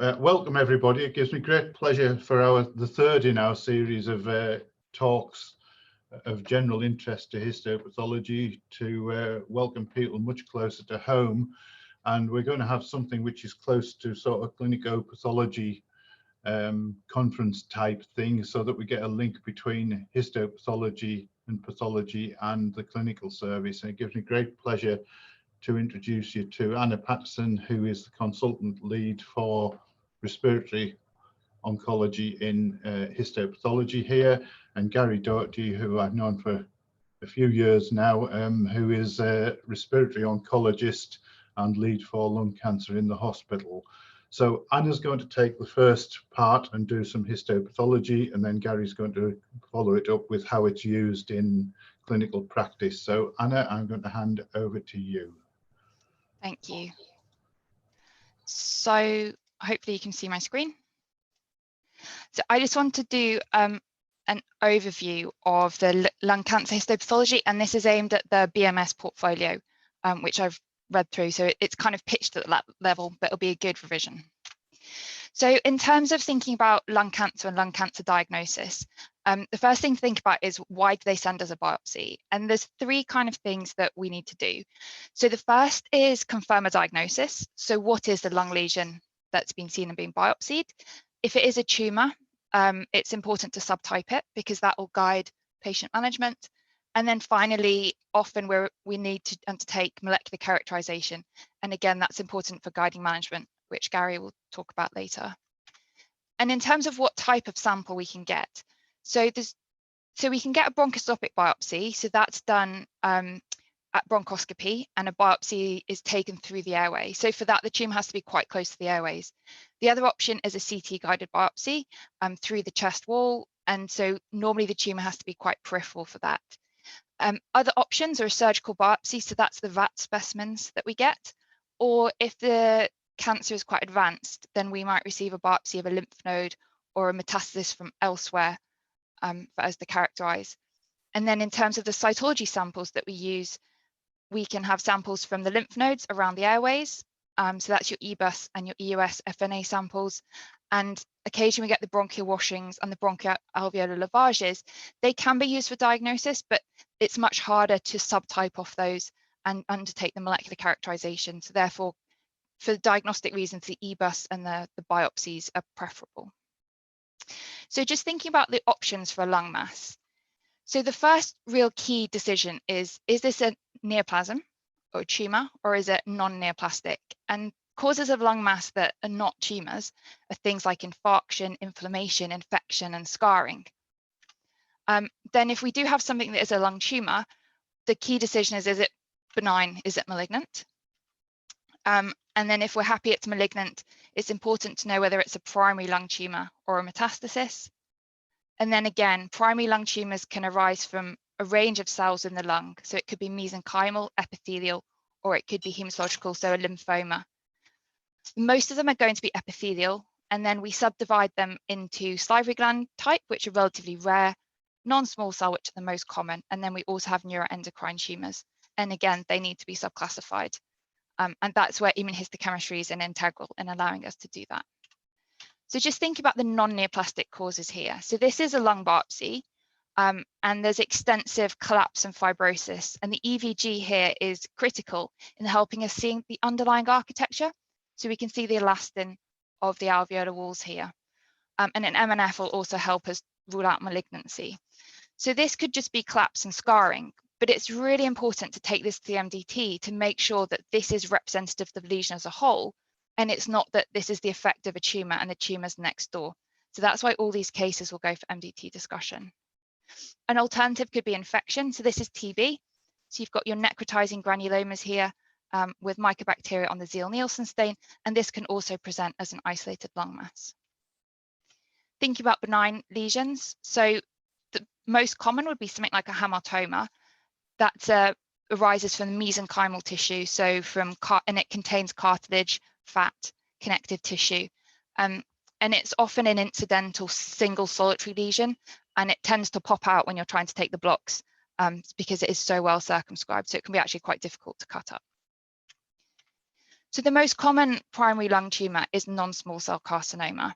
Welcome everybody. It gives me great pleasure for the third in our series of talks of general interest to histopathology to welcome people much closer to home. And we're going to have something which is close to sort of clinico-pathology conference type thing, so that we get a link between histopathology and pathology and the clinical service. And it gives me great pleasure to introduce you to Anna Patterson, who is the consultant lead for respiratory oncology in histopathology here, and Gary Doherty, who I've known for a few years now, who is a respiratory oncologist and lead for lung cancer in the hospital. So Anna's going to take the first part and do some histopathology, and then Gary's going to follow it up with how it's used in clinical practice. So Anna, I'm going to hand over to you. Thank you. So hopefully you can see my screen. So I just want to do an overview of the lung cancer histopathology, and this is aimed at the BMS portfolio, which I've read through. So it's kind of pitched at that level, but it'll be a good revision. So in terms of thinking about lung cancer and lung cancer diagnosis, the first thing to think about is, why do they send us a biopsy? And there's three kind of things that we need to do. So the first is confirm a diagnosis. So what is the lung lesion that's been seen and been biopsied? If it is a tumor, it's important to subtype it, because that will guide patient management. And then finally, often we need to undertake molecular characterization. And again, that's important for guiding management, which Gary will talk about later. And in terms of what type of sample we can get, so we can get a bronchoscopic biopsy. So that's done at bronchoscopy, and a biopsy is taken through the airway. So for that, the tumor has to be quite close to the airways. The other option is a CT guided biopsy through the chest wall. And so normally the tumor has to be quite peripheral for that. Other options are a surgical biopsy. So that's the VAT specimens that we get. Or if the cancer is quite advanced, then we might receive a biopsy of a lymph node or a metastasis from elsewhere for us to characterize. And then in terms of the cytology samples that we use, we can have samples from the lymph nodes around the airways. So that's your EBUS and your EUS FNA samples. And occasionally we get the bronchial washings and the bronchial alveolar lavages. They can be used for diagnosis, but it's much harder to subtype off those and undertake the molecular characterization. So therefore, for diagnostic reasons, the EBUS and the biopsies are preferable. So just thinking about the options for a lung mass. So the first real key decision is this a neoplasm or a tumor, or is it non-neoplastic? And causes of lung mass that are not tumors are things like infarction, inflammation, infection, and scarring. Then if we do have something that is a lung tumor, the key decision is it benign, is it malignant? And then if we're happy it's malignant, it's important to know whether it's a primary lung tumor or a metastasis. And then again, primary lung tumors can arise from a range of cells in the lung. So it could be mesenchymal, epithelial, or it could be hematological, so a lymphoma. Most of them are going to be epithelial, and then we subdivide them into salivary gland type, which are relatively rare, non-small cell, which are the most common, and then we also have neuroendocrine tumors. And again, they need to be subclassified. And that's where immunohistochemistry is integral in allowing us to do that. So just think about the non-neoplastic causes here. So this is a lung biopsy, and there's extensive collapse and fibrosis. And the EVG here is critical in helping us see the underlying architecture. So we can see the elastin of the alveolar walls here. And an MNF will also help us rule out malignancy. So this could just be collapse and scarring, but it's really important to take this to the MDT to make sure that this is representative of the lesion as a whole, and it's not that this is the effect of a tumor and the tumor's next door. So that's why all these cases will go for MDT discussion. An alternative could be infection. So this is TB. So you've got your necrotizing granulomas here with mycobacteria on the Zeal-Nielsen stain, and this can also present as an isolated lung mass. Thinking about benign lesions. So the most common would be something like a hamartoma that arises from mesenchymal tissue. So and it contains cartilage, fat, connective tissue. And it's often an incidental single solitary lesion, and it tends to pop out when you're trying to take the blocks because it is so well circumscribed. So it can be actually quite difficult to cut up. So the most common primary lung tumour is non-small cell carcinoma.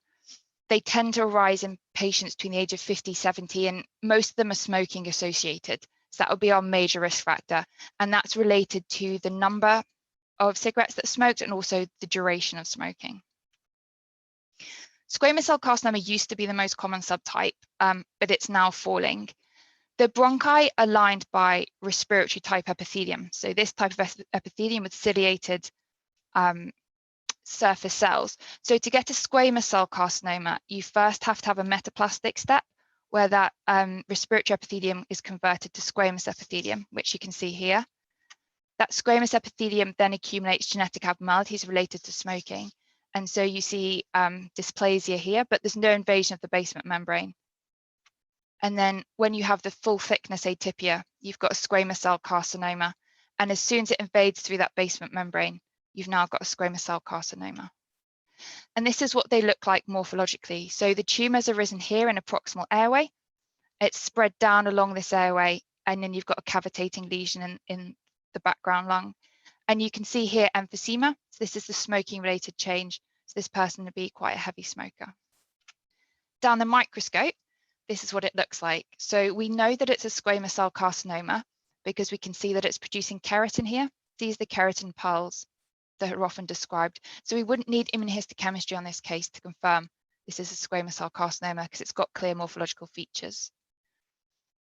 They tend to arise in patients between the age of 50, 70, and most of them are smoking associated. So that would be our major risk factor. And that's related to the number of cigarettes that are smoked and also the duration of smoking. Squamous cell carcinoma used to be the most common subtype, but it's now falling. The bronchi are lined by respiratory type epithelium. So this type of epithelium with ciliated surface cells. So to get a squamous cell carcinoma, you first have to have a metaplastic step where that respiratory epithelium is converted to squamous epithelium, which you can see here. That squamous epithelium then accumulates genetic abnormalities related to smoking. And so you see dysplasia here, but there's no invasion of the basement membrane. And then when you have the full thickness atypia, you've got a squamous cell carcinoma. And as soon as it invades through that basement membrane, you've now got a squamous cell carcinoma. And this is what they look like morphologically. So the tumours are arisen here in a proximal airway. It's spread down along this airway, and then you've got a cavitating lesion in the background lung. And you can see here emphysema. So this is the smoking related change. So this person would be quite a heavy smoker. Down the microscope, this is what it looks like. So we know that it's a squamous cell carcinoma because we can see that it's producing keratin here. These are the keratin pearls that are often described. So we wouldn't need immunohistochemistry on this case to confirm this is a squamous cell carcinoma because it's got clear morphological features.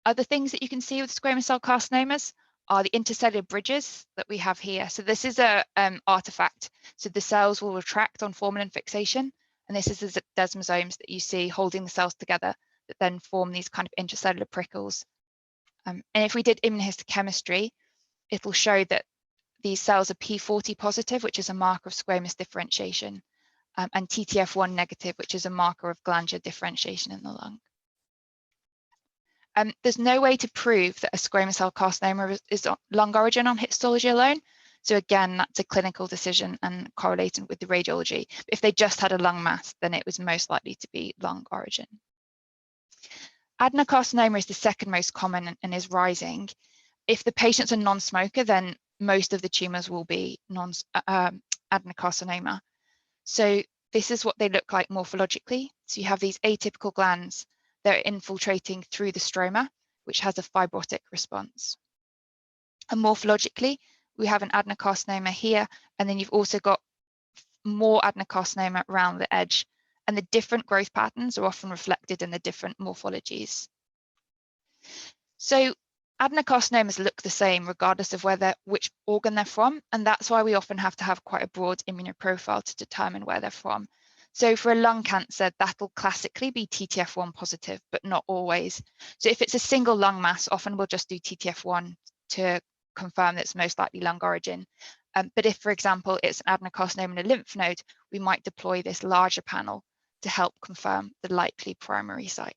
Other things that you can see with squamous cell carcinomas are the intercellular bridges that we have here. So this is a artifact. So the cells will retract on formalin fixation. And this is the desmosomes that you see holding the cells together that then form these kind of intercellular prickles. And if we did immunohistochemistry, it will show that these cells are P40 positive, which is a marker of squamous differentiation, and TTF1 negative, which is a marker of glandular differentiation in the lung. There's no way to prove that a squamous cell carcinoma is lung origin on histology alone. So again, that's a clinical decision and correlating with the radiology. If they just had a lung mass, then it was most likely to be lung origin. Adenocarcinoma is the second most common and is rising. If the patient's a non-smoker, then most of the tumours will be adenocarcinoma. So this is what they look like morphologically. So you have these atypical glands that are infiltrating through the stroma, which has a fibrotic response. And morphologically, we have an adenocarcinoma here, and then you've also got more adenocarcinoma around the edge. And the different growth patterns are often reflected in the different morphologies. So adenocarcinomas look the same regardless of which organ they're from, and that's why we often have to have quite a broad immunoprofile to determine where they're from. So for a lung cancer, that'll classically be TTF1 positive, but not always. So if it's a single lung mass, often we'll just do TTF1 to confirm that it's most likely lung origin. But if, for example, it's an adenocarcinoma in a lymph node, we might deploy this larger panel to help confirm the likely primary site.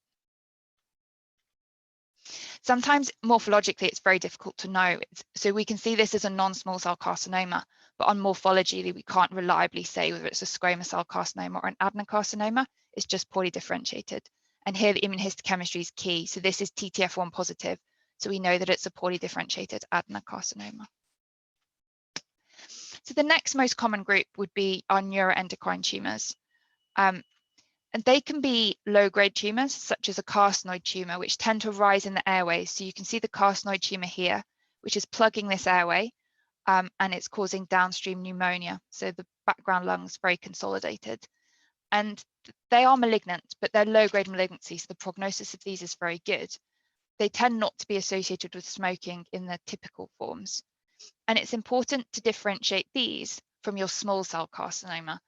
Sometimes morphologically, it's very difficult to know. So we can see this as a non-small cell carcinoma, but on morphology, we can't reliably say whether it's a squamous cell carcinoma or an adenocarcinoma. It's just poorly differentiated. And here the immunohistochemistry is key. So this is TTF1 positive. So we know that it's a poorly differentiated adenocarcinoma. So the next most common group would be our neuroendocrine tumours. And they can be low-grade tumours, such as a carcinoid tumour, which tend to arise in the airways. So you can see the carcinoid tumour here, which is plugging this airway, and it's causing downstream pneumonia. So the background lungs very consolidated. And they are malignant, but they're low-grade malignancy, so the prognosis of these is very good. They tend not to be associated with smoking in the typical forms. And it's important to differentiate these from your small cell carcinoma.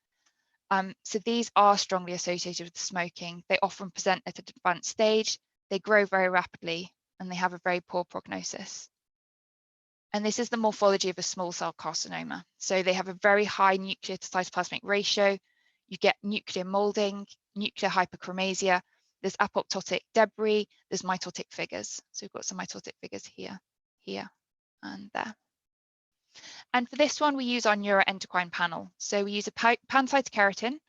So these are strongly associated with smoking. They often present at an advanced stage, they grow very rapidly, and they have a very poor prognosis. And this is the morphology of a small cell carcinoma. So they have a very high nuclear to cytoplasmic ratio. You get nuclear molding, nuclear hyperchromasia, there's apoptotic debris, there's mitotic figures. So we've got some mitotic figures here, here, and there. And for this one, we use our neuroendocrine panel. So we use a pancytokeratin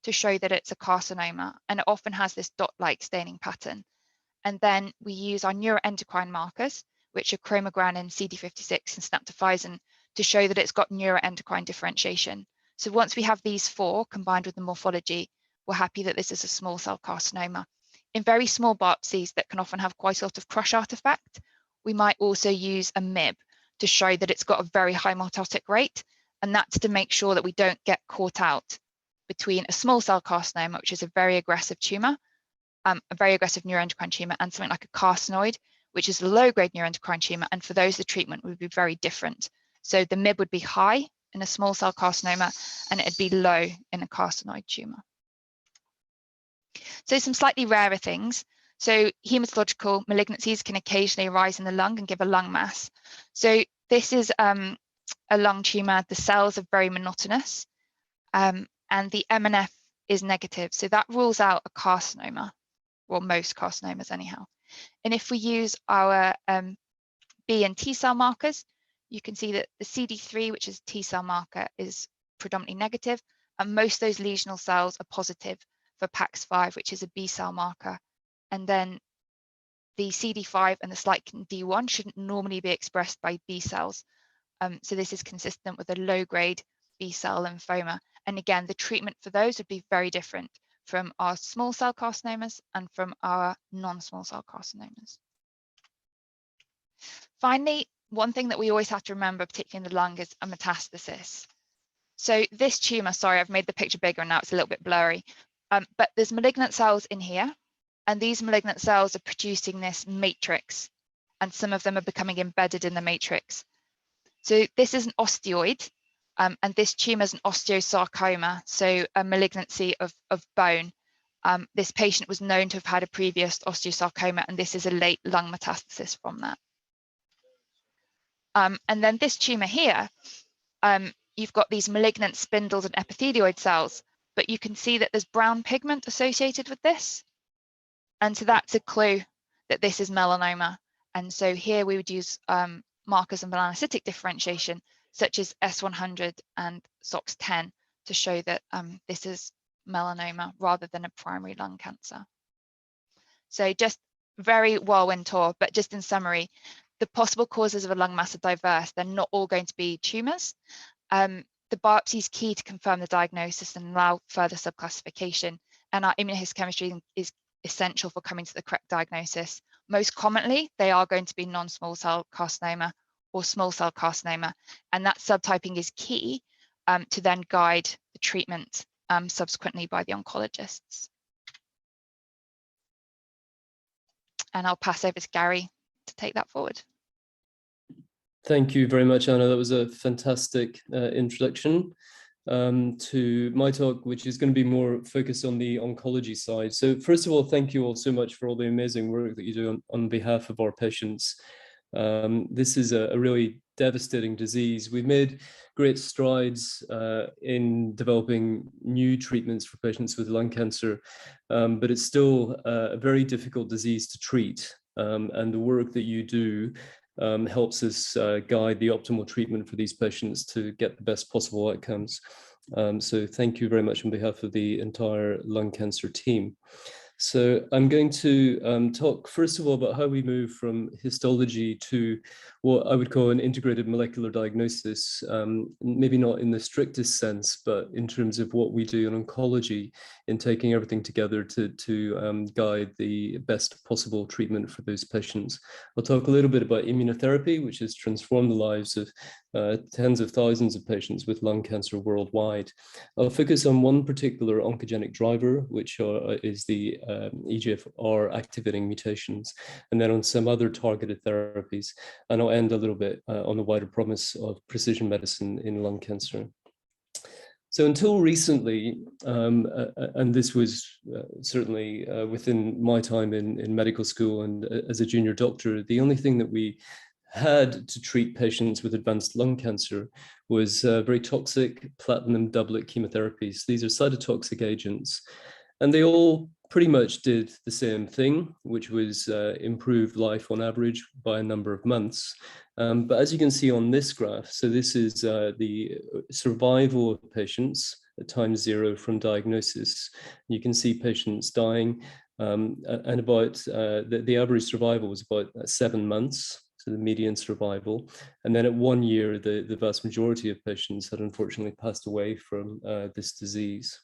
to show that it's a carcinoma, and it often has this dot-like staining pattern. And then we use our neuroendocrine markers, which are chromogranin, CD56, and synaptophysin, to show that it's got neuroendocrine differentiation. So once we have these 4 combined with the morphology, we're happy that this is a small cell carcinoma. In very small biopsies that can often have quite a lot of crush artifact, we might also use a MIB to show that it's got a very high mitotic rate, and that's to make sure that we don't get caught out between a small cell carcinoma, which is a very aggressive tumor, a very aggressive neuroendocrine tumor, and something like a carcinoid, which is a low-grade neuroendocrine tumor, and for those the treatment would be very different. So the MIB would be high in a small cell carcinoma, and it'd be low in a carcinoid tumor. So some slightly rarer things. So hematological malignancies can occasionally arise in the lung and give a lung mass. So this is a lung tumor. The cells are very monotonous, and the MNF is negative. So that rules out a carcinoma, or most carcinomas anyhow. And if we use our B and T cell markers, you can see that the CD3, which is a T cell marker, is predominantly negative, and most of those lesional cells are positive for PAX5, which is a B cell marker. And then the CD5 and the Slykin D1 shouldn't normally be expressed by B cells. So this is consistent with a low-grade B cell lymphoma. And again, the treatment for those would be very different from our small cell carcinomas and from our non-small cell carcinomas. Finally, one thing that we always have to remember, particularly in the lung, is a metastasis. So this tumor, sorry, I've made the picture bigger and now it's a little bit blurry, but there's malignant cells in here, and these malignant cells are producing this matrix, and some of them are becoming embedded in the matrix. So this is an osteoid, and this tumor is an osteosarcoma, so a malignancy of bone. This patient was known to have had a previous osteosarcoma, and this is a late lung metastasis from that. And then this tumor here, you've got these malignant spindles and epithelioid cells, but you can see that there's brown pigment associated with this. And so that's a clue that this is melanoma. And so here we would use markers of melanocytic differentiation, such as S100 and SOX10, to show that this is melanoma rather than a primary lung cancer. So just very whirlwind tour, but just in summary, the possible causes of a lung mass are diverse. They're not all going to be tumors. The biopsy is key to confirm the diagnosis and allow further subclassification. And our immunohistochemistry is essential for coming to the correct diagnosis. Most commonly, they are going to be non-small cell carcinoma or small cell carcinoma. And that subtyping is key to then guide the treatment subsequently by the oncologists. And I'll pass over to Gary to take that forward. Thank you very much, Anna. That was a fantastic introduction to my talk, which is going to be more focused on the oncology side. So first of all, thank you all so much for all the amazing work that you do on behalf of our patients. This is a really devastating disease. We've made great strides in developing new treatments for patients with lung cancer, but it's still a very difficult disease to treat. And the work that you do helps us guide the optimal treatment for these patients to get the best possible outcomes. So thank you very much on behalf of the entire lung cancer team. So I'm going to talk first of all about how we move from histology to what I would call an integrated molecular diagnosis, maybe not in the strictest sense, but in terms of what we do in oncology in taking everything together to guide the best possible treatment for those patients. I'll talk a little bit about immunotherapy, which has transformed the lives of tens of thousands of patients with lung cancer worldwide. I'll focus on one particular oncogenic driver, which is the EGFR activating mutations, and then on some other targeted therapies. And I'll end a little bit on the wider promise of precision medicine in lung cancer. So until recently, and this was certainly within my time in medical school and as a junior doctor, the only thing that we had to treat patients with advanced lung cancer was very toxic platinum doublet chemotherapies. These are cytotoxic agents, and they all pretty much did the same thing, which was improve life on average by a number of months. But as you can see on this graph, so this is the survival of patients at time 0 from diagnosis. You can see patients dying, and about the average survival was about 7 months. so the median survival. And then at 1 year, the vast majority of patients had unfortunately passed away from this disease.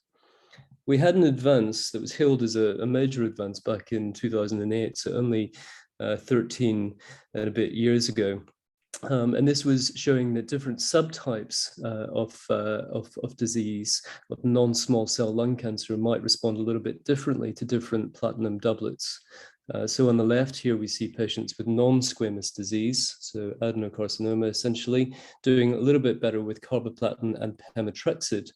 We had an advance that was hailed as a major advance back in 2008, so only 13 and a bit years ago. And this was showing that different subtypes of disease, of non-small cell lung cancer, might respond a little bit differently to different platinum doublets. So on the left here, we see patients with non-squamous disease, so adenocarcinoma essentially, doing a little bit better with carboplatin and pemetrexed,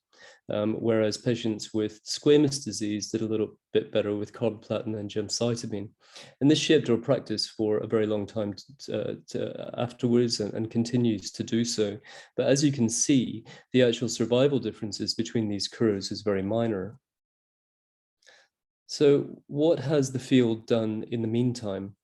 whereas patients with squamous disease did a little bit better with carboplatin and gemcitabine. And this shaped our practice for a very long time afterwards and continues to do so. But as you can see, the actual survival differences between these curves is very minor. So what has the field done in the meantime?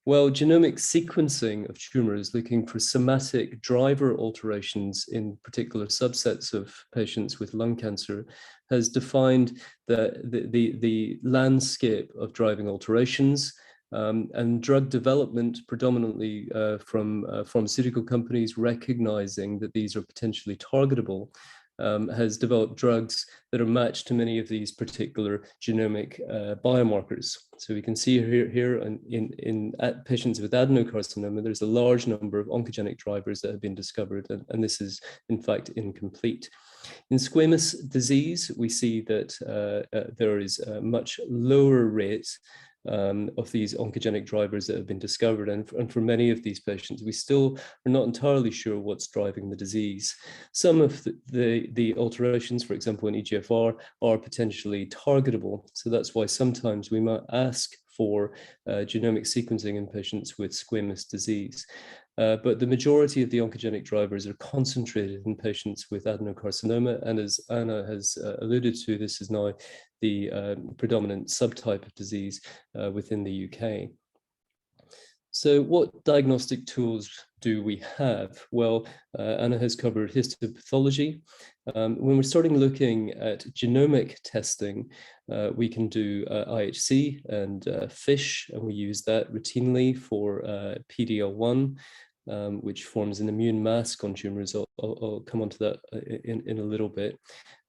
Well, genomic sequencing of tumors looking for somatic driver alterations in particular subsets of patients with lung cancer has defined the landscape of driving alterations, and drug development, predominantly from pharmaceutical companies recognizing that these are potentially targetable, has developed drugs that are matched to many of these particular genomic biomarkers. So we can see here in patients with adenocarcinoma, there's a large number of oncogenic drivers that have been discovered, and this is in fact incomplete. In squamous disease, we see that there is a much lower rate of these oncogenic drivers that have been discovered. And for many of these patients, we still are not entirely sure what's driving the disease. Some of the alterations, for example, in EGFR, are potentially targetable. So that's why sometimes we might ask for genomic sequencing in patients with squamous disease. But the majority of the oncogenic drivers are concentrated in patients with adenocarcinoma. And as Anna has alluded to, this is now the predominant subtype of disease within the UK. So what diagnostic tools do we have? Well, Anna has covered histopathology. When we're starting looking at genomic testing, we can do IHC and FISH, and we use that routinely for PD-L1, which forms an immune mask on tumors. I'll come on to that in a little bit.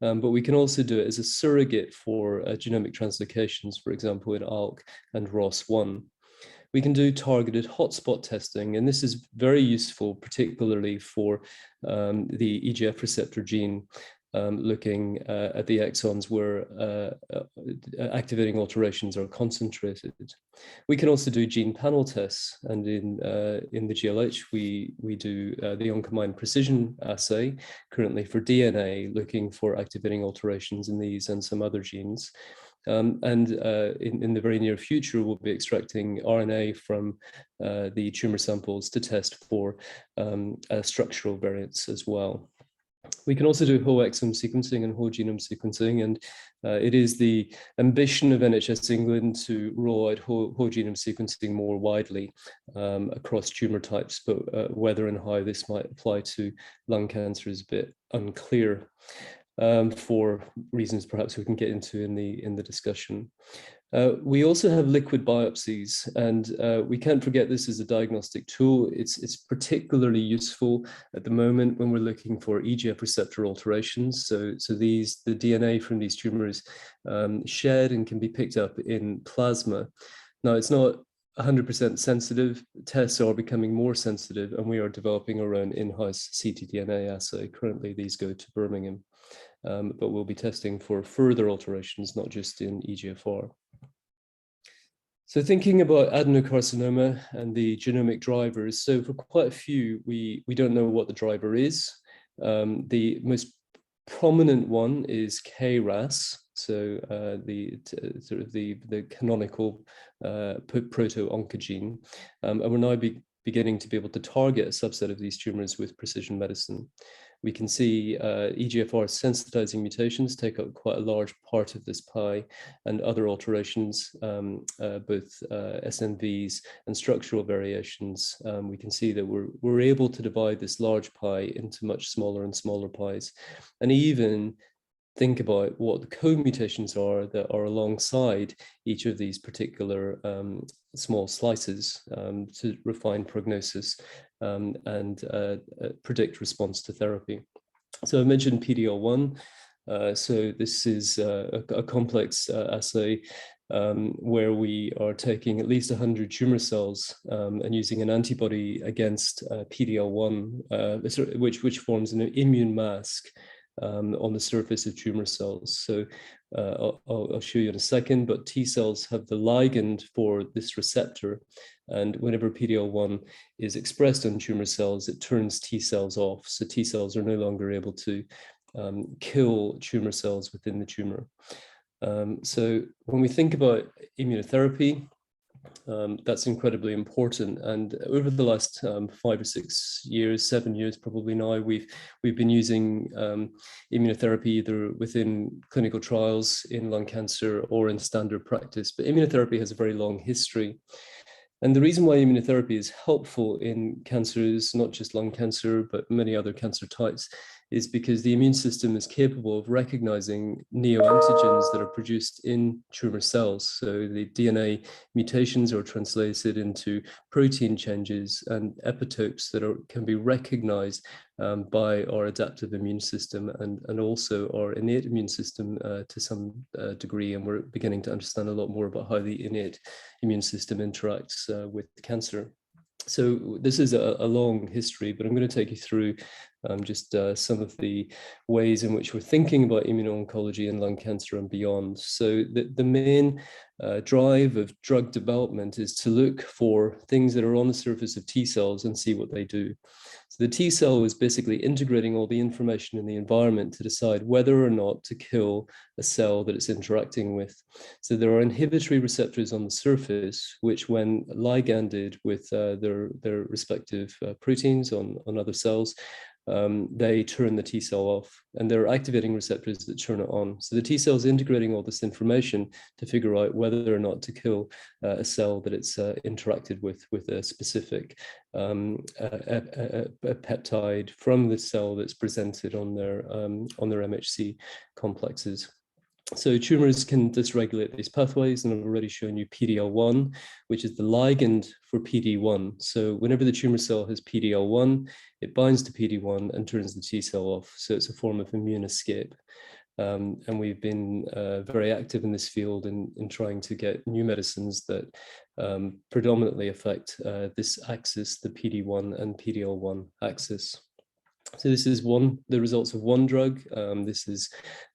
But we can also do it as a surrogate for genomic translocations, for example, in ALK and ROS1. We can do targeted hotspot testing, and this is very useful, particularly for the EGF receptor gene, looking at the exons where activating alterations are concentrated. We can also do gene panel tests, and in the GLH, we do the Oncomine precision assay, currently for DNA, looking for activating alterations in these and some other genes. And in the very near future, we'll be extracting RNA from the tumor samples to test for structural variants as well. We can also do whole exome sequencing and whole genome sequencing, and it is the ambition of NHS England to roll out whole genome sequencing more widely across tumor types, but whether and how this might apply to lung cancer is a bit unclear, for reasons perhaps we can get into in the discussion. We also have liquid biopsies, and we can't forget this as a diagnostic tool. It's particularly useful at the moment when we're looking for EGF receptor alterations. So the DNA from these tumors shed and can be picked up in plasma. Now, it's not 100% sensitive. Tests are becoming more sensitive, and we are developing our own in-house ctDNA assay. Currently, these go to Birmingham, but we'll be testing for further alterations, not just in EGFR. So thinking about adenocarcinoma and the genomic drivers, so for quite a few, we don't know what the driver is. The most prominent one is KRAS, so the canonical proto-oncogene, and we're now beginning to be able to target a subset of these tumors with precision medicine. We can see EGFR sensitizing mutations take up quite a large part of this pie, and other alterations, both SNVs and structural variations. We can see that we're able to divide this large pie into much smaller and smaller pies. And even think about what the co-mutations are that are alongside each of these particular small slices to refine prognosis and predict response to therapy. So I mentioned PD-L1. So this is a complex assay where we are taking at least 100 tumor cells and using an antibody against PD-L1, which forms an immune mask on the surface of tumor cells. So I'll show you in a second, but T cells have the ligand for this receptor. And whenever PD-L1 is expressed on tumor cells, it turns T cells off. So T cells are no longer able to kill tumor cells within the tumor. So when we think about immunotherapy, that's incredibly important. And over the last 5 or 6 years, 7 years probably now, we've been using immunotherapy either within clinical trials in lung cancer or in standard practice. But immunotherapy has a very long history. And the reason why immunotherapy is helpful in cancers, not just lung cancer, but many other cancer types, is because the immune system is capable of recognizing neoantigens that are produced in tumor cells. So the DNA mutations are translated into protein changes and epitopes that can be recognized by our adaptive immune system and also our innate immune system to some degree. And we're beginning to understand a lot more about how the innate immune system interacts with cancer. So this is a long history, but I'm going to take you through just some of the ways in which we're thinking about immuno-oncology and lung cancer and beyond. So the main drive of drug development is to look for things that are on the surface of T cells and see what they do. So the T cell is basically integrating all the information in the environment to decide whether or not to kill a cell that it's interacting with. So there are inhibitory receptors on the surface, which when liganded with their respective proteins on other cells, they turn the T cell off, and there are activating receptors that turn it on. So the T cell is integrating all this information to figure out whether or not to kill a cell that it's interacted with a specific a peptide from the cell that's presented on their MHC complexes. So tumors can dysregulate these pathways, and I've already shown you PD-L1, which is the ligand for PD-1. So whenever the tumor cell has PD-L1, it binds to PD-1 and turns the T cell off. So it's a form of immune escape. And we've been very active in this field in trying to get new medicines that predominantly affect this axis, the PD-1 and PD-L1 axis. So this is the results of one drug. This is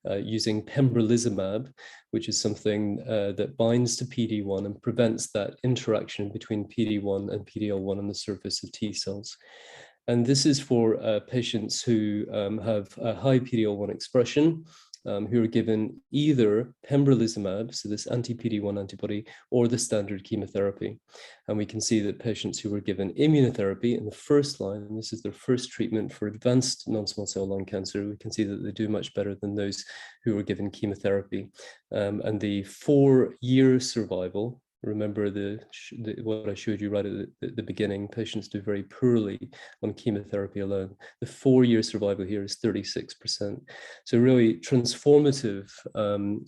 using pembrolizumab, which is something that binds to PD-1 and prevents that interaction between PD-1 and PD-L1 on the surface of T cells. And this is for patients who have a high PD-L1 expression, who are given either pembrolizumab, so this anti-PD-1 antibody, or the standard chemotherapy. And we can see that patients who were given immunotherapy in the first line, this is their first treatment for advanced non-small cell lung cancer, we can see that they do much better than those who were given chemotherapy. And the 4-year survival, remember what I showed you right at the beginning, patients do very poorly on chemotherapy alone. The 4-year survival here is 36%. So really transformative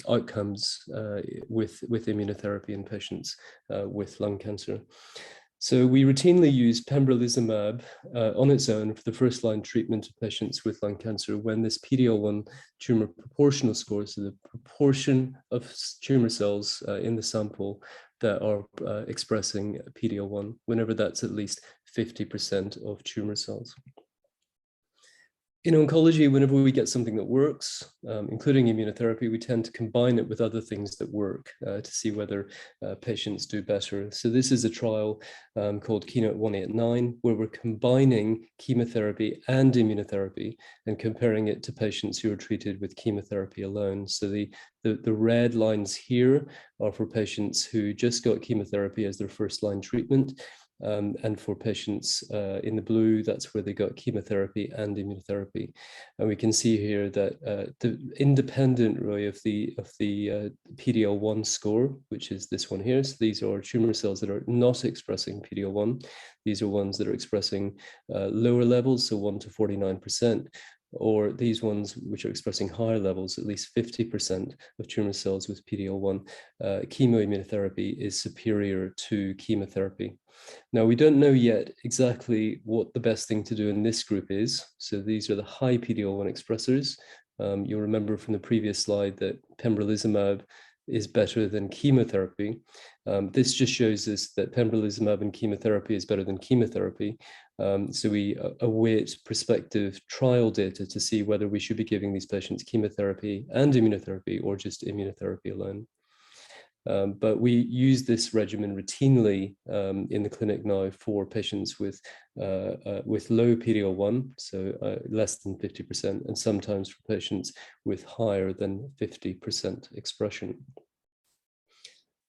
outcomes with immunotherapy in patients with lung cancer. So we routinely use pembrolizumab on its own for the first-line treatment of patients with lung cancer when this PD-L1 tumor proportional score, so the proportion of tumor cells in the sample that are expressing PD-L1, whenever that's at least 50% of tumor cells. In oncology, whenever we get something that works, including immunotherapy, we tend to combine it with other things that work to see whether patients do better. So this is a trial called KEYNOTE-189, where we're combining chemotherapy and immunotherapy and comparing it to patients who are treated with chemotherapy alone. So the red lines here are for patients who just got chemotherapy as their first-line treatment. And for patients in the blue, that's where they got chemotherapy and immunotherapy. And we can see here that the independent really of the PD-L1 score, which is this one here. So these are tumor cells that are not expressing PD-L1. These are ones that are expressing lower levels, so 1 to 49%. or these ones which are expressing higher levels, at least 50% of tumor cells with PD-L1, chemoimmunotherapy is superior to chemotherapy. Now, we don't know yet exactly what the best thing to do in this group is. So these are the high PD-L1 expressors. You'll remember from the previous slide that pembrolizumab is better than chemotherapy. This just shows us that pembrolizumab and chemotherapy is better than chemotherapy. So we await prospective trial data to see whether we should be giving these patients chemotherapy and immunotherapy or just immunotherapy alone. But we use this regimen routinely in the clinic now for patients with low PD-L1, so less than 50%, and sometimes for patients with higher than 50% expression.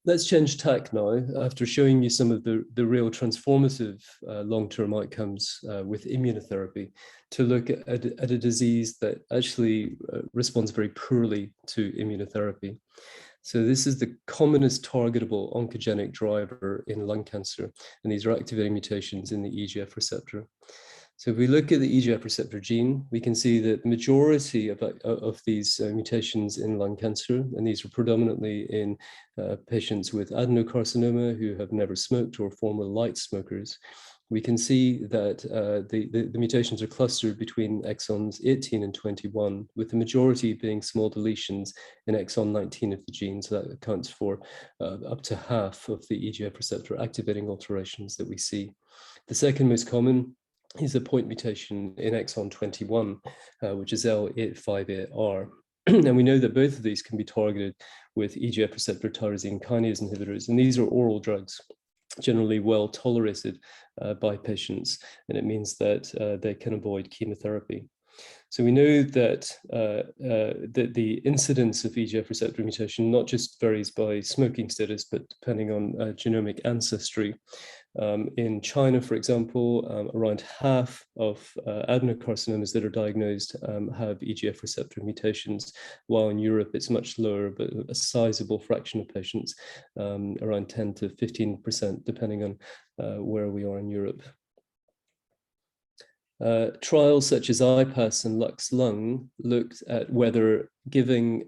Let's change tack now, after showing you some of the real transformative long-term outcomes with immunotherapy, to look at a disease that actually responds very poorly to immunotherapy. So this is the commonest targetable oncogenic driver in lung cancer, and these are activating mutations in the EGF receptor. So if we look at the EGF receptor gene, we can see that the majority of these mutations in lung cancer, and these are predominantly in patients with adenocarcinoma who have never smoked or former light smokers, we can see that the mutations are clustered between exons 18 and 21, with the majority being small deletions in exon 19 of the gene. So that accounts for up to half of the EGF receptor activating alterations that we see. The second most common is a point mutation in exon 21, which is L858R. And we know that both of these can be targeted with EGF receptor tyrosine kinase inhibitors, and these are oral drugs, generally well tolerated by patients, and it means that they can avoid chemotherapy. So we know that the incidence of EGF receptor mutation not just varies by smoking status, but depending on genomic ancestry. In China, for example, around half of adenocarcinomas that are diagnosed have EGF receptor mutations, while in Europe it's much lower, but a sizable fraction of patients, around 10 to 15%, depending on where we are in Europe. Trials such as IPAS and Lux-Lung looked at whether giving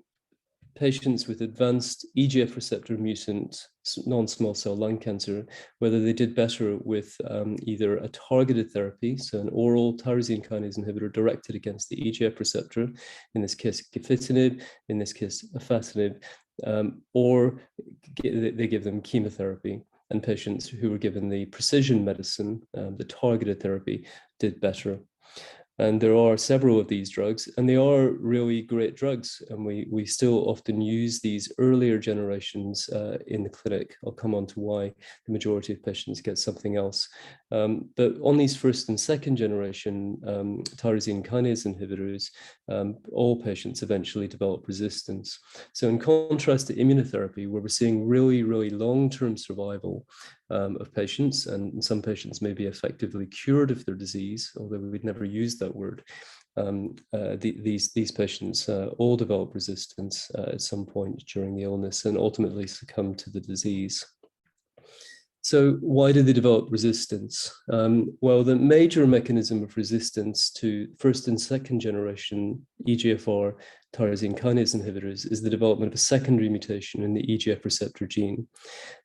patients with advanced EGF receptor mutant non-small cell lung cancer, whether they did better with either a targeted therapy, so an oral tyrosine kinase inhibitor directed against the EGF receptor, in this case gefitinib, in this case afatinib, or they give them chemotherapy. And patients who were given the precision medicine, the targeted therapy, did better. And there are several of these drugs, and they are really great drugs. And we still often use these earlier generations in the clinic. I'll come on to why the majority of patients get something else. But on these first and second generation tyrosine kinase inhibitors, all patients eventually develop resistance. So in contrast to immunotherapy, where we're seeing really, really long-term survival of patients, and some patients may be effectively cured of their disease, although we'd never use that word. These patients all develop resistance at some point during the illness and ultimately succumb to the disease. So why do they develop resistance? Well, the major mechanism of resistance to first and second generation EGFR tyrosine kinase inhibitors is the development of a secondary mutation in the EGF receptor gene.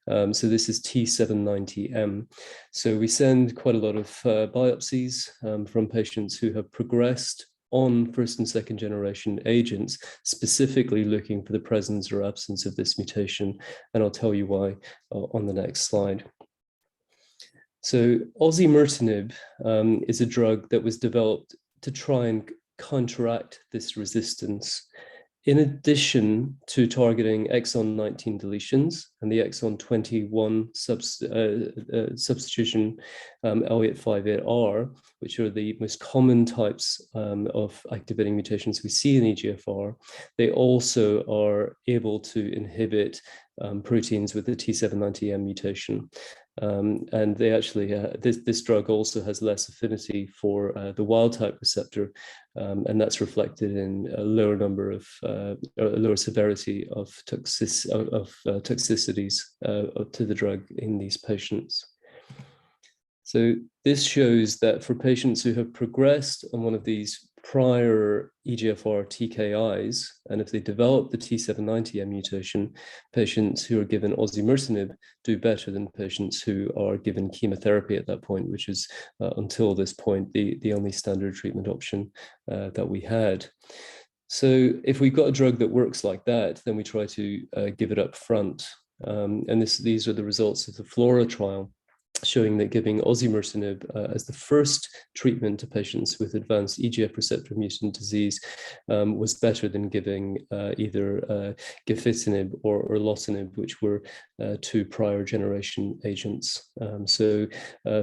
So this is T790M. So we send quite a lot of biopsies from patients who have progressed on first and second generation agents, specifically looking for the presence or absence of this mutation. And I'll tell you why on the next slide. So osimertinib is a drug that was developed to try and counteract this resistance. In addition to targeting exon 19 deletions and the exon 21 substitution L858R, which are the most common types of activating mutations we see in EGFR, they also are able to inhibit proteins with the T790M mutation. And they actually, this drug also has less affinity for the wild type receptor, and that's reflected in a lower number of, lower severity of toxicities to the drug in these patients. So this shows that for patients who have progressed on one of these prior EGFR TKIs, and if they develop the T790M mutation, patients who are given osimertinib do better than patients who are given chemotherapy at that point, which is until this point the only standard treatment option that we had. So if we've got a drug that works like that, then we try to give it up front. And these are the results of the FLORA trial, showing that giving osimertinib as the first treatment to patients with advanced EGF receptor mutant disease was better than giving either gefitinib or erlotinib, which were two prior generation agents. So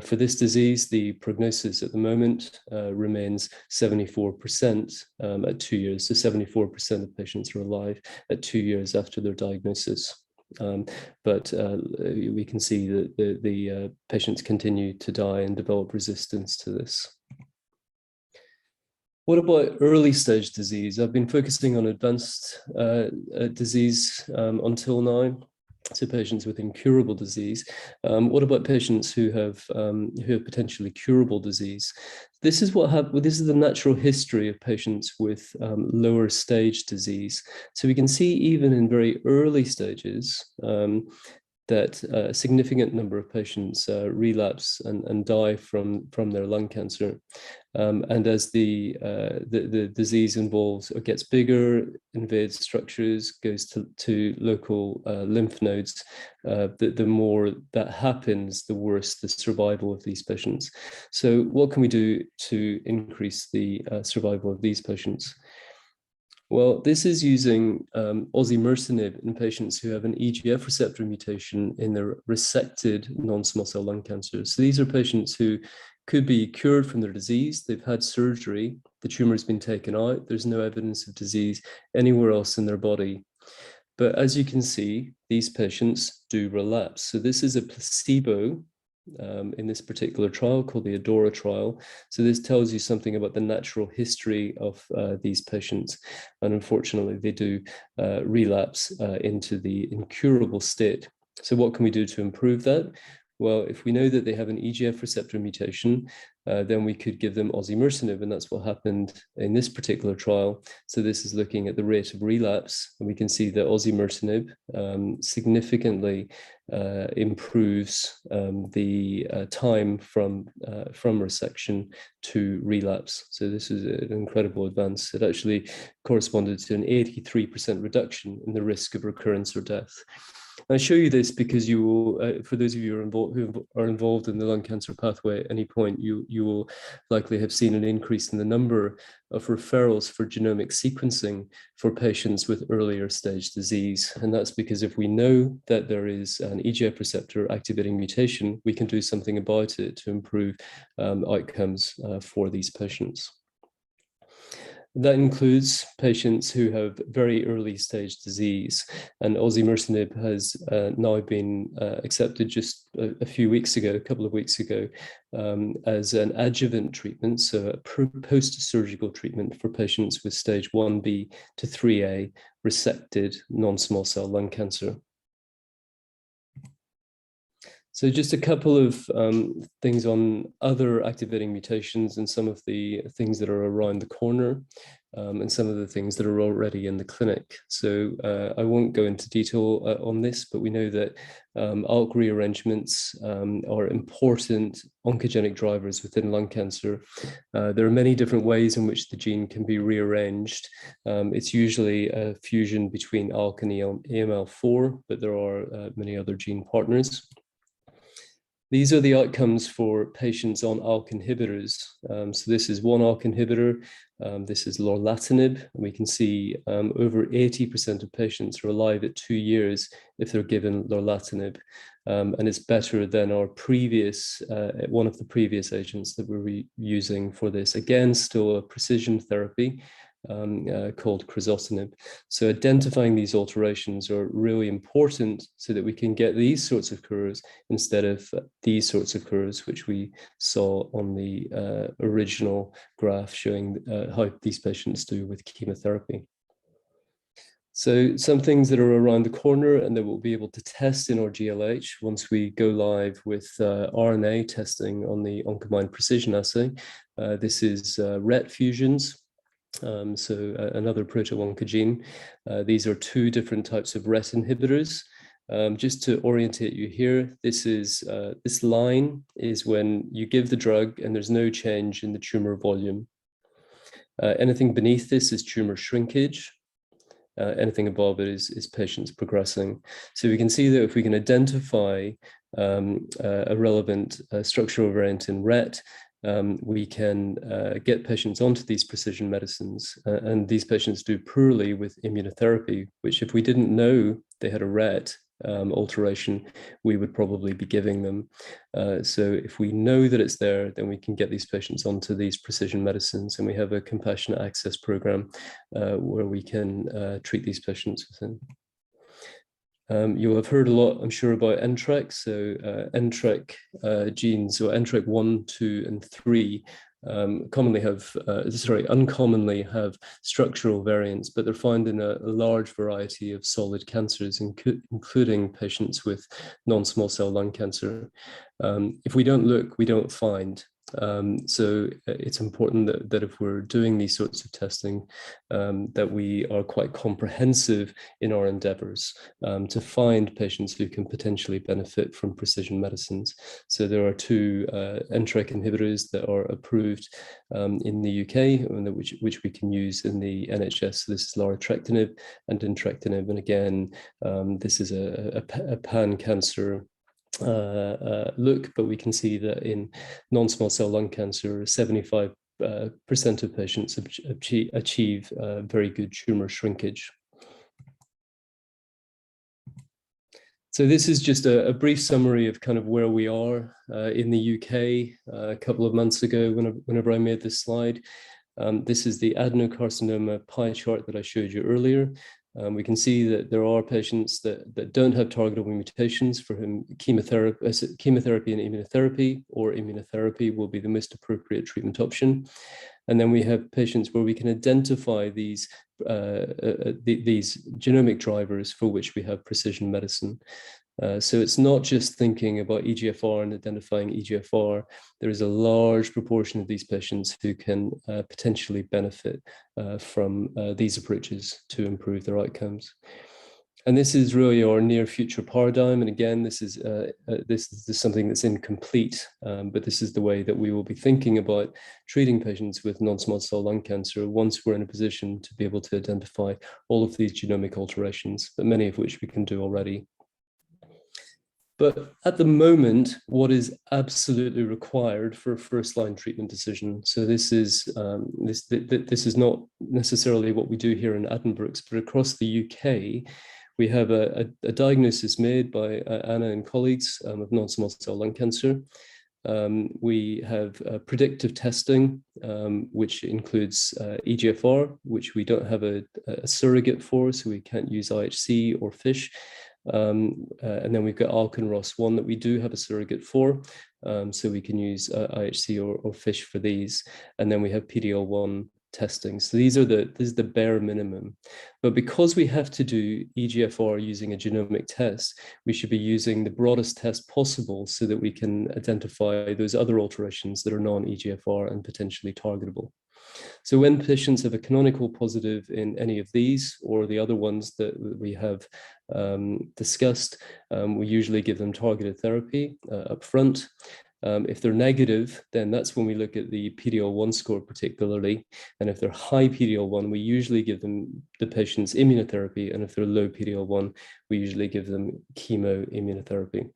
for this disease, the prognosis at the moment remains 74% at 2 years. So 74% of patients are alive at 2 years after their diagnosis. But we can see that the patients continue to die and develop resistance to this. What about early stage disease? I've been focusing on advanced disease until now, so patients with incurable disease. What about patients who have potentially curable disease? This is what happened. This is the natural history of patients with lower stage disease. So we can see even in very early stages that a significant number of patients relapse and die from their lung cancer. And as the disease involves or gets bigger, invades structures, goes to local lymph nodes, the more that happens, the worse the survival of these patients. So what can we do to increase the survival of these patients? Well, this is using osimertinib in patients who have an EGF receptor mutation in their resected non-small cell lung cancer. So these are patients who could be cured from their disease. They've had surgery, the tumor has been taken out, there's no evidence of disease anywhere else in their body. But as you can see, these patients do relapse. So this is a placebo in this particular trial called the ADAURA trial. So this tells you something about the natural history of these patients. And unfortunately, they do relapse into the incurable state. So what can we do to improve that? Well, if we know that they have an EGF receptor mutation, then we could give them osimertinib, and that's what happened in this particular trial. So this is looking at the rate of relapse, and we can see that osimertinib significantly improves the time from resection to relapse. So this is an incredible advance. It actually corresponded to an 83% reduction in the risk of recurrence or death. I show you this because you will, for those of you who are involved in the lung cancer pathway at any point, you will likely have seen an increase in the number of referrals for genomic sequencing for patients with earlier stage disease. And that's because if we know that there is an EGF receptor activating mutation, we can do something about it to improve outcomes for these patients. That includes patients who have very early stage disease, and osimertinib has now been accepted just a few weeks ago, a couple of weeks ago, as an adjuvant treatment, so a post-surgical treatment for patients with stage 1B to 3A resected non-small cell lung cancer. So just a couple of things on other activating mutations and some of the things that are around the corner and some of the things that are already in the clinic. So I won't go into detail on this, but we know that ALK rearrangements are important oncogenic drivers within lung cancer. There are many different ways in which the gene can be rearranged. It's usually a fusion between ALK and AML4, but there are many other gene partners. These are the outcomes for patients on ALK inhibitors. So this is one ALK inhibitor. This is lorlatinib. And we can see over 80% of patients are alive at 2 years if they're given lorlatinib. And it's better than our previous, one of the previous agents that we're using for this. Again, still a precision therapy. Called crizotinib. So identifying these alterations are really important so that we can get these sorts of curves instead of these sorts of curves, which we saw on the original graph showing how these patients do with chemotherapy. So some things that are around the corner and that we'll be able to test in our GLH once we go live with RNA testing on the Oncomine Precision assay. This is RET fusions. Another proto-oncogene. These are two different types of RET inhibitors. Just to orientate you here, this line is when you give the drug and there's no change in the tumor volume. Anything beneath this is tumor shrinkage. Anything above it is patients progressing. So we can see that if we can identify a relevant structural variant in RET, we can get patients onto these precision medicines. And these patients do poorly with immunotherapy, which if we didn't know they had a RET alteration, we would probably be giving them. So if we know that it's there, then we can get these patients onto these precision medicines, and we have a compassionate access program where we can treat these patients within. You'll have heard a lot, I'm sure, about NTRK. So NTRK genes, or NTRK 1, 2, and 3, uncommonly have structural variants, but they're found in a large variety of solid cancers, including patients with non-small cell lung cancer. If we don't look, we don't find. So it's important that if we're doing these sorts of testing, that we are quite comprehensive in our endeavors to find patients who can potentially benefit from precision medicines. So there are two NTRK inhibitors that are approved in the UK, which we can use in the NHS. So this is larotrectinib and entrectinib. And again, this is a pan-cancer look, but we can see that in non-small cell lung cancer, 75% of patients achieve very good tumor shrinkage. So this is just a brief summary of kind of where we are in the UK. A couple of months ago, whenever I made this slide, this is the adenocarcinoma pie chart that I showed you earlier. We can see that there are patients that don't have targetable mutations for whom chemotherapy and immunotherapy, or immunotherapy, will be the most appropriate treatment option. And then we have patients where we can identify these genomic drivers for which we have precision medicine. So it's not just thinking about EGFR and identifying EGFR. There is a large proportion of these patients who can potentially benefit from these approaches to improve their outcomes. And this is really our near future paradigm. And again, this is something that's incomplete, but this is the way that we will be thinking about treating patients with non-small cell lung cancer once we're in a position to be able to identify all of these genomic alterations, but many of which we can do already. But at the moment, what is absolutely required for a first-line treatment decision? So this is not necessarily what we do here in Addenbrooke's, but across the UK, we have a diagnosis made by Anna and colleagues of non-small cell lung cancer. We have predictive testing, which includes EGFR, which we don't have a surrogate for, so we can't use IHC or FISH. And then we've got ALK and ROS1 that we do have a surrogate for, so we can use IHC or FISH for these. And then we have PD-L1 testing. So this is the bare minimum. But because we have to do EGFR using a genomic test, we should be using the broadest test possible so that we can identify those other alterations that are non-EGFR and potentially targetable. So when patients have a canonical positive in any of these or the other ones that we have discussed, we usually give them targeted therapy up front. If they're negative, then that's when we look at the PD-L1 score particularly. And if they're high PD-L1, we usually give the patients immunotherapy. And if they're low PD-L1, we usually give them chemoimmunotherapy.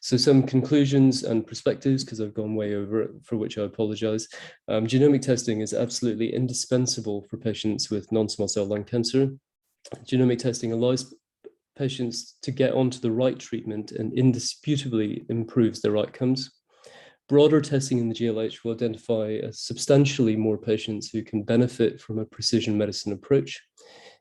So some conclusions and perspectives, because I've gone way over it, for which I apologize. Genomic testing is absolutely indispensable for patients with non-small cell lung cancer. Genomic testing allows patients to get onto the right treatment and indisputably improves their outcomes. Broader testing in the GLH will identify substantially more patients who can benefit from a precision medicine approach.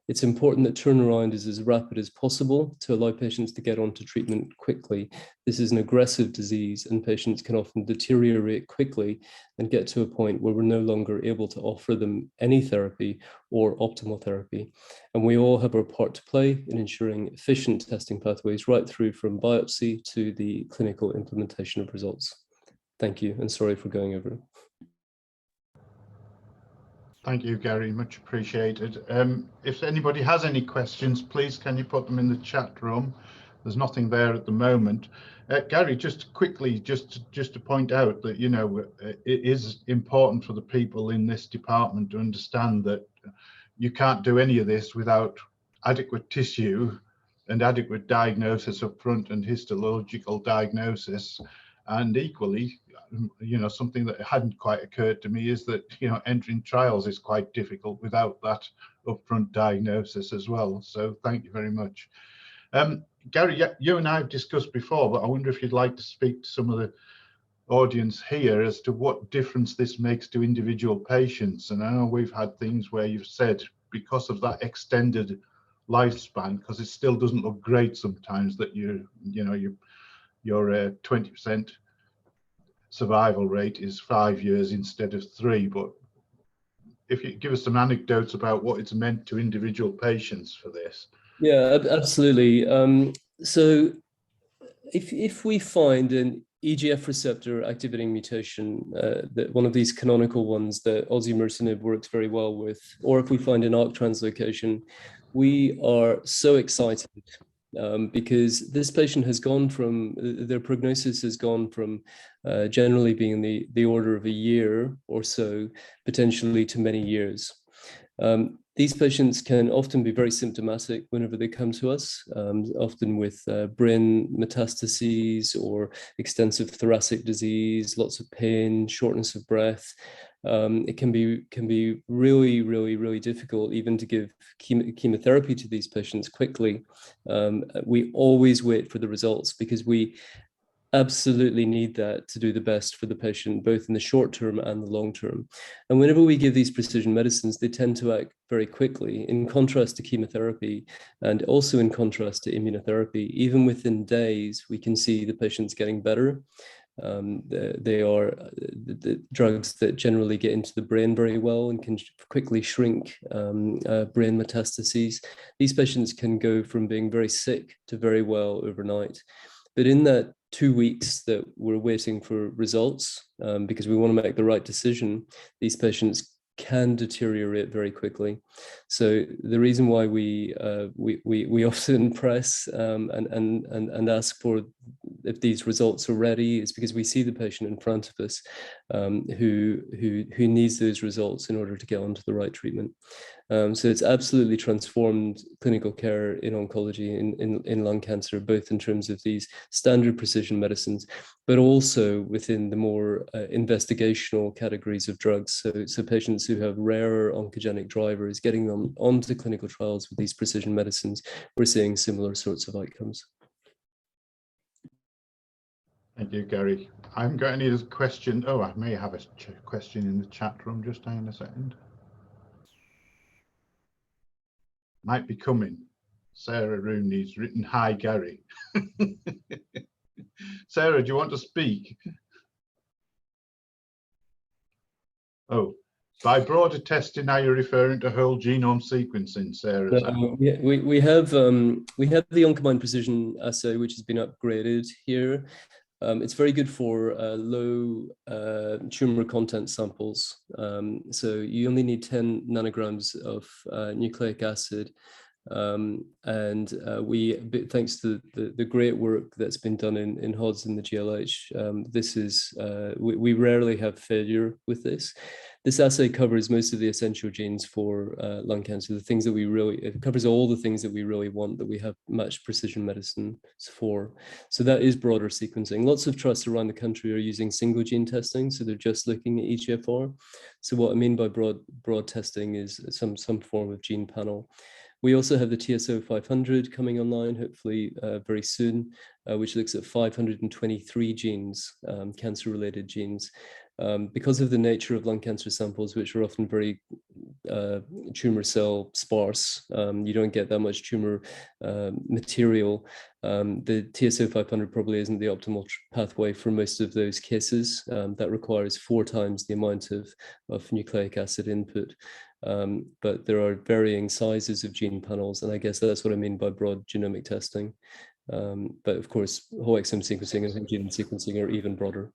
It's important that turnaround is as rapid as possible to allow patients to get onto treatment quickly. This is an aggressive disease, and patients can often deteriorate quickly and get to a point where we're no longer able to offer them any therapy or optimal therapy. And we all have our part to play in ensuring efficient testing pathways right through from biopsy to the clinical implementation of results. Thank you, and sorry for going over. Thank you, Gary. Much appreciated. If anybody has any questions, please can you put them in the chat room? There's nothing there at the moment. Gary, just quickly, just to point out that, you know, it is important for the people in this department to understand that you can't do any of this without adequate tissue and adequate diagnosis up front and histological diagnosis. And equally, you know, something that hadn't quite occurred to me is that, you know, entering trials is quite difficult without that upfront diagnosis as well. So thank you very much. Gary, you and I have discussed before, but I wonder if you'd like to speak to some of the audience here as to what difference this makes to individual patients. And I know we've had things where you've said because of that extended lifespan, because it still doesn't look great sometimes that your 20% survival rate is 5 years instead of 3. But if you give us some anecdotes about what it's meant to individual patients for this. Yeah, absolutely. So if we find an EGF receptor activating mutation, that one of these canonical ones that osimertinib works very well with, or if we find an ARC translocation, we are so excited because this patient has gone from, their prognosis has gone from generally being the order of a year or so, potentially to many years. These patients can often be very symptomatic whenever they come to us, often with brain metastases or extensive thoracic disease, lots of pain, shortness of breath. It can be really, really, really difficult even to give chemotherapy to these patients quickly. We always wait for the results because we absolutely need that to do the best for the patient, both in the short term and the long term. And whenever we give these precision medicines, they tend to act very quickly, in contrast to chemotherapy, and also in contrast to immunotherapy. Even within days, we can see the patients getting better. They are the drugs that generally get into the brain very well and can quickly shrink brain metastases. These patients can go from being very sick to very well overnight. But in that 2 weeks that we're waiting for results, because we want to make the right decision, these patients can deteriorate very quickly. So the reason why we often press and ask for if these results are ready is because we see the patient in front of us who needs those results in order to get onto the right treatment. So it's absolutely transformed clinical care in oncology in lung cancer, both in terms of these standard precision medicines, but also within the more investigational categories of drugs. So patients who have rarer oncogenic drivers, getting them onto clinical trials with these precision medicines, we're seeing similar sorts of outcomes. Thank you, Gary. I'm going to need a question. Oh, I may have a question in the chat room. Just hang on a second. Might be coming. Sarah Rooney's written, "Hi, Gary." Sarah, do you want to speak? Oh, by broader testing, are you referring to whole genome sequencing, Sarah? We have the Oncomine Precision assay, which has been upgraded here. It's very good for low tumor content samples. So you only need 10 nanograms of nucleic acid. And thanks to the great work that's been done in HODS and the GLH, we rarely have failure with this. This assay covers most of the essential genes for lung cancer, it covers all the things that we really want, that we have matched precision medicine for. So that is broader sequencing. Lots of trusts around the country are using single gene testing, so they're just looking at EGFR. So what I mean by broad testing is some form of gene panel. We also have the TSO 500 coming online, hopefully very soon, which looks at 523 genes, cancer-related genes. Because of the nature of lung cancer samples, which are often very tumor cell sparse, you don't get that much tumor material. The TSO 500 probably isn't the optimal pathway for most of those cases. That requires 4 times the amount of nucleic acid input. But there are varying sizes of gene panels, and I guess that's what I mean by broad genomic testing. But of course, whole exome sequencing and whole genome sequencing are even broader.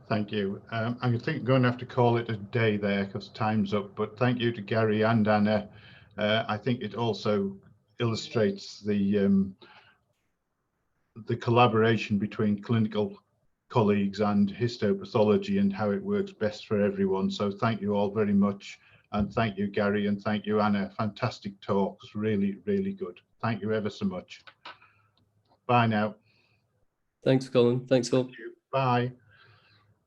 Thank you. I think I'm going to have to call it a day there because time's up, but thank you to Gary and Anna. I think it also illustrates the collaboration between clinical colleagues and histopathology and how it works best for everyone. So thank you all very much. And thank you, Gary, and thank you, Anna. Fantastic talks, really, really good. Thank you ever so much. Bye now. Thanks, Colin. Thanks, Phil. Bye.